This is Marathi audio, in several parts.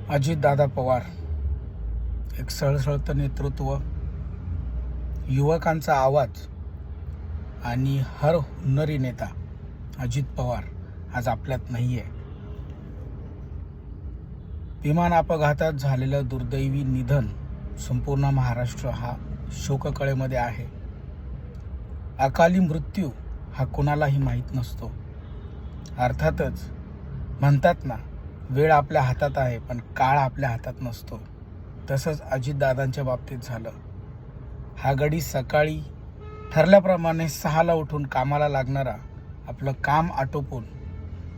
अजितदादा पवार एक सळसळतं नेतृत्व, युवकांचा आवाज आणि हर हुन्नरी नेता अजित पवार आज आपल्यात नाही आहे. विमान अपघातात झालेलं दुर्दैवी निधन संपूर्ण महाराष्ट्र हा शोककळेमध्ये आहे. अकाली मृत्यू हा कोणालाही माहीत नसतो. अर्थातच म्हणतात ना, वेळ आपल्या हातात आहे पण काळ आपल्या हातात नसतो. तसंच अजितदादांच्या बाबतीत झालं. हा गडी सकाळी ठरल्याप्रमाणे 6ला उठून कामाला लागणारा आपलं काम आटोपून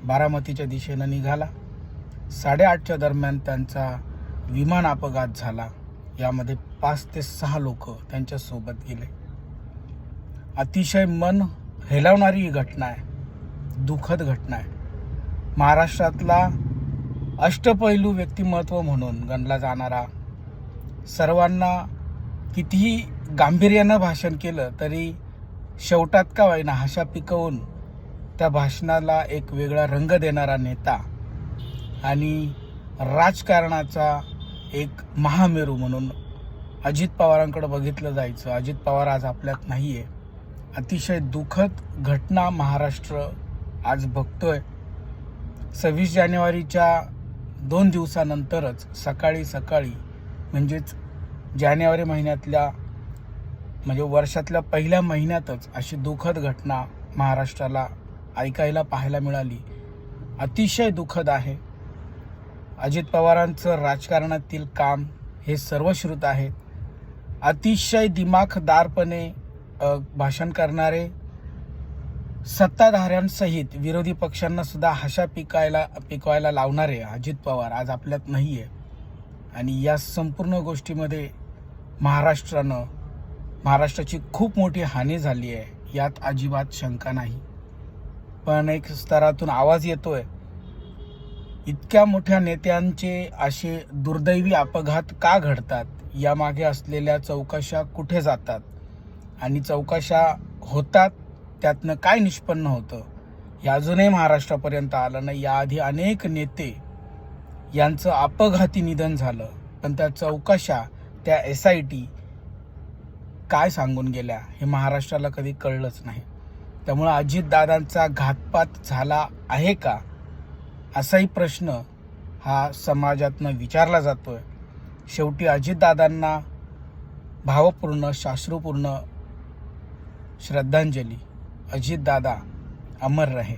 बारामतीच्या दिशेनं निघाला. 8:30च्या दरम्यान त्यांचा विमान अपघात झाला. यामध्ये 5 ते 6 लोक त्यांच्यासोबत गेले. अतिशय मन हेलावणारी ही घटना आहे, दुःखद घटना आहे. महाराष्ट्रातला अष्टपैलू व्यक्तिमत्व म्हणून गणला जाणारा, सर्वांना कितीही गांभीर्यानं भाषण केलं तरी शेवटात का होईना हशा पिकवून त्या भाषणाला एक वेगळा रंग देणारा नेता आणि राजकारणाचा एक महामेरू म्हणून अजित पवारांकडे बघितलं जायचं. अजित पवार आज आपल्यात नाही आहे. अतिशय दुःखद घटना महाराष्ट्र आज बघतोय. 26 जानेवारीच्या 2 दिवसानंतरच सकाळी म्हणजेच जानेवारी महिन्यातल्या म्हणजे वर्षातल्या पहिल्या महिन्यातच अशी दुःखद घटना महाराष्ट्राला ऐकायला पाहायला मिळाली. अतिशय दुःखद आहे. अजित पवारांचं राजकारणातील काम हे सर्वश्रुत आहे. अतिशय दिमाखदारपणे भाषण करणारे, सत्ताधाऱ्यांसहित विरोधी पक्षांना सुद्धा हशा पिकवायला लावणारे अजित पवार आज आपल्यात नाही आहे. आणि या संपूर्ण गोष्टीमध्ये महाराष्ट्राची खूप मोठी हानी झाली आहे, यात अजिबात शंका नाही. पण एक स्तरातून आवाज येतोय, इतक्या मोठ्या नेत्यांचे असे दुर्दैवी अपघात का घडतात, यामागे असलेल्या चौकशा कुठे जातात आणि चौकशा होतात त्यातनं काय निष्पन्न होतं हे अजूनही महाराष्ट्रापर्यंत आलं नाही. याआधी अनेक नेते यांचं अपघाती निधन झालं, पण त्या चौकशा, त्या SIT काय सांगून गेल्या हे महाराष्ट्राला कधी कळलंच नाही. त्यामुळे अजितदादांचा घातपात झाला आहे का, असाही प्रश्न हा समाजातनं विचारला जातोय. शेवटी अजितदादांना भावपूर्ण, शास्त्रपूर्ण श्रद्धांजली. अजितदादा अमर रहे.